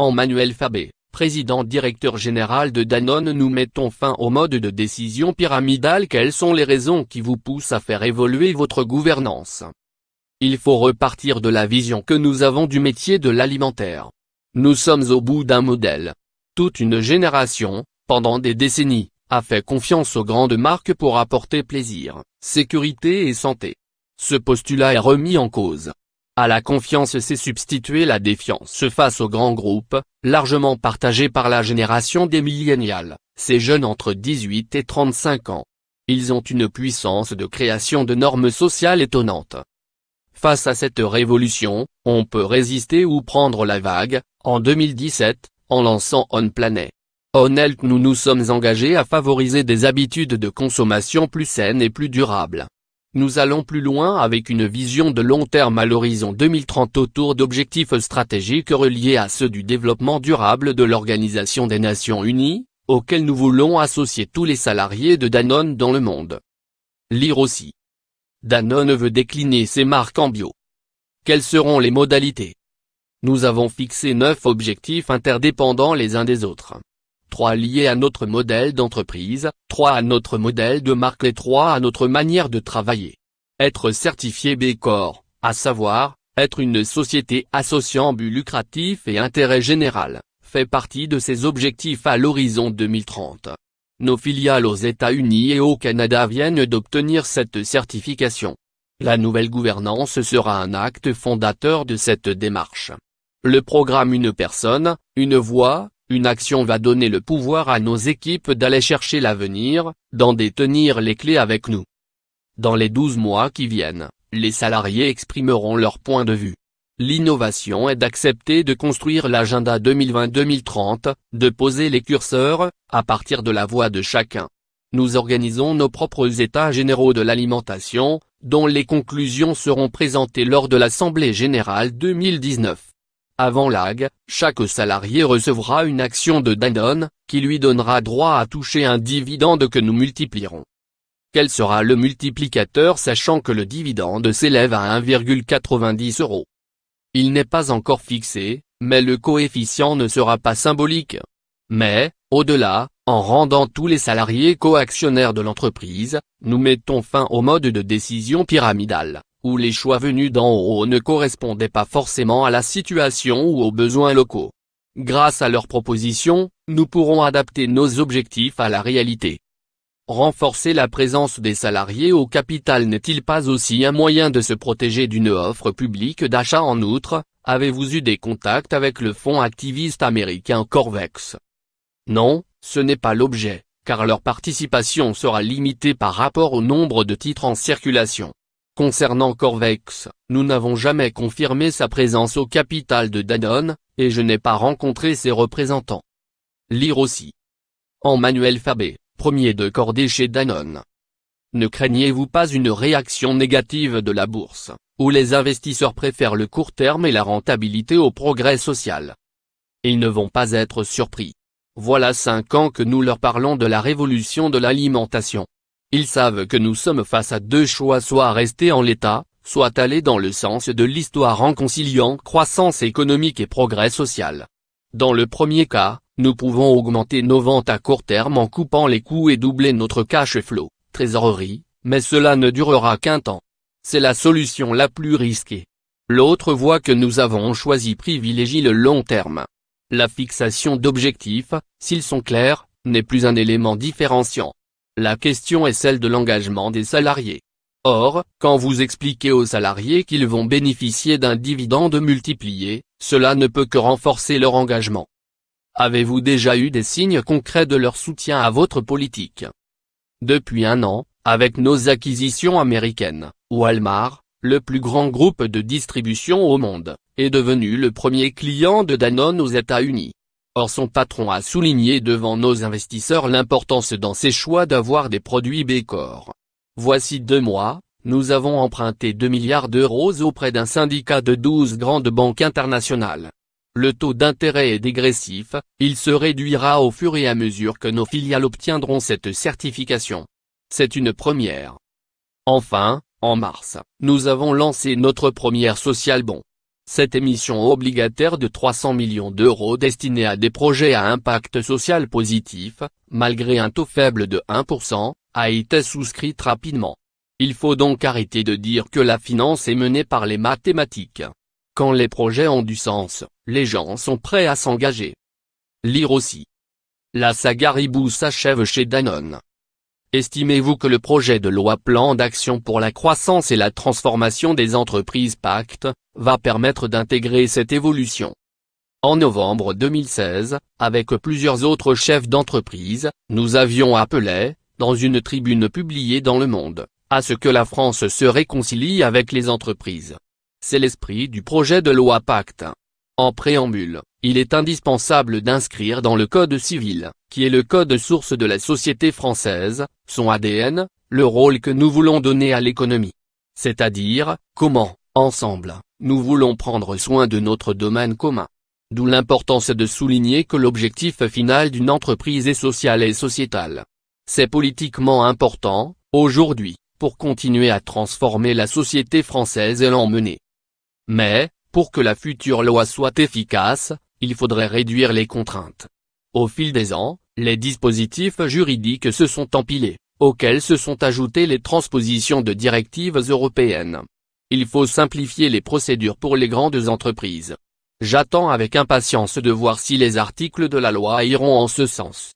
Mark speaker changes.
Speaker 1: Emmanuel Fabé, président-directeur général de Danone. Nous mettons fin au mode de décision pyramidal. Quelles sont les raisons qui vous poussent à faire évoluer votre gouvernance? Il faut repartir de la vision que nous avons du métier de l'alimentaire. Nous sommes au bout d'un modèle. Toute une génération, pendant des décennies, a fait confiance aux grandes marques pour apporter plaisir, sécurité et santé. Ce postulat est remis en cause. À la confiance s'est substituée la défiance face aux grands groupes, largement partagée par la génération des millénials, ces jeunes entre 18 et 35 ans. Ils ont une puissance de création de normes sociales étonnante. Face à cette révolution, on peut résister ou prendre la vague. En 2017, en lançant On Planet Health, nous nous sommes engagés à favoriser des habitudes de consommation plus saines et plus durables. Nous allons plus loin avec une vision de long terme à l'horizon 2030 autour d'objectifs stratégiques reliés à ceux du développement durable de l'Organisation des Nations Unies, auxquels nous voulons associer tous les salariés de Danone dans le monde. Lire aussi. Danone veut décliner ses marques en bio. Quelles seront les modalités? Nous avons fixé 9 objectifs interdépendants les uns des autres. 3 liés à notre modèle d'entreprise, 3 à notre modèle de marque et 3 à notre manière de travailler. Être certifié B Corp, à savoir, être une société associant but lucratif et intérêt général, fait partie de ces objectifs à l'horizon 2030. Nos filiales aux États-Unis et au Canada viennent d'obtenir cette certification. La nouvelle gouvernance sera un acte fondateur de cette démarche. Le programme Une personne, une voix, une action va donner le pouvoir à nos équipes d'aller chercher l'avenir, d'en détenir les clés avec nous. Dans les 12 mois qui viennent, les salariés exprimeront leur point de vue. L'innovation est d'accepter de construire l'agenda 2020-2030, de poser les curseurs, à partir de la voix de chacun. Nous organisons nos propres états généraux de l'alimentation, dont les conclusions seront présentées lors de l'Assemblée Générale 2019. Avant l'AG, chaque salarié recevra une action de Danone, qui lui donnera droit à toucher un dividende que nous multiplierons. Quel sera le multiplicateur sachant que le dividende s'élève à 1,90 €? Il n'est pas encore fixé, mais le coefficient ne sera pas symbolique. Mais, au-delà, en rendant tous les salariés coactionnaires de l'entreprise, nous mettons fin au mode de décision pyramidal, où les choix venus d'en haut ne correspondaient pas forcément à la situation ou aux besoins locaux. Grâce à leurs propositions, nous pourrons adapter nos objectifs à la réalité. Renforcer la présence des salariés au capital n'est-il pas aussi un moyen de se protéger d'une offre publique d'achat? En outre, avez-vous eu des contacts avec le fonds activiste américain Corvex? Non, ce n'est pas l'objet, car leur participation sera limitée par rapport au nombre de titres en circulation. Concernant Corvex, nous n'avons jamais confirmé sa présence au capital de Danone, et je n'ai pas rencontré ses représentants. Lire aussi. Emmanuel Fabé, premier de cordée chez Danone. Ne craignez-vous pas une réaction négative de la bourse, où les investisseurs préfèrent le court terme et la rentabilité au progrès social? Ils ne vont pas être surpris. Voilà 5 ans que nous leur parlons de la révolution de l'alimentation. Ils savent que nous sommes face à 2 choix: soit rester en l'état, soit aller dans le sens de l'histoire en conciliant croissance économique et progrès social. Dans le premier cas, nous pouvons augmenter nos ventes à court terme en coupant les coûts et doubler notre cash flow, trésorerie, mais cela ne durera qu'un temps. C'est la solution la plus risquée. L'autre voie que nous avons choisie privilégie le long terme. La fixation d'objectifs, s'ils sont clairs, n'est plus un élément différenciant. La question est celle de l'engagement des salariés. Or, quand vous expliquez aux salariés qu'ils vont bénéficier d'un dividende multiplié, cela ne peut que renforcer leur engagement. Avez-vous déjà eu des signes concrets de leur soutien à votre politique? Depuis 1 an, avec nos acquisitions américaines, Walmart, le plus grand groupe de distribution au monde, est devenu le premier client de Danone aux États-Unis. Or son patron a souligné devant nos investisseurs l'importance dans ses choix d'avoir des produits B Corp. Voici 2 mois, nous avons emprunté 2 milliards d'euros auprès d'un syndicat de 12 grandes banques internationales. Le taux d'intérêt est dégressif, il se réduira au fur et à mesure que nos filiales obtiendront cette certification. C'est une première. Enfin, en mars, nous avons lancé notre première social bond. Cette émission obligataire de 300 millions d'euros destinée à des projets à impact social positif, malgré un taux faible de 1%, a été souscrite rapidement. Il faut donc arrêter de dire que la finance est menée par les mathématiques. Quand les projets ont du sens, les gens sont prêts à s'engager. Lire aussi. La saga Ribot s'achève chez Danone. Estimez-vous que le projet de loi Plan d'action pour la croissance et la transformation des entreprises PACTE va permettre d'intégrer cette évolution? En novembre 2016, avec plusieurs autres chefs d'entreprise, nous avions appelé, dans une tribune publiée dans Le Monde, à ce que la France se réconcilie avec les entreprises. C'est l'esprit du projet de loi PACTE. En préambule, il est indispensable d'inscrire dans le Code civil, qui est le code source de la société française, son ADN, le rôle que nous voulons donner à l'économie. C'est-à-dire, comment, ensemble, nous voulons prendre soin de notre domaine commun. D'où l'importance de souligner que l'objectif final d'une entreprise est social et sociétal. C'est politiquement important, aujourd'hui, pour continuer à transformer la société française et l'emmener. Mais, pour que la future loi soit efficace, il faudrait réduire les contraintes. Au fil des ans, les dispositifs juridiques se sont empilés, auxquels se sont ajoutées les transpositions de directives européennes. Il faut simplifier les procédures pour les grandes entreprises. J'attends avec impatience de voir si les articles de la loi iront en ce sens.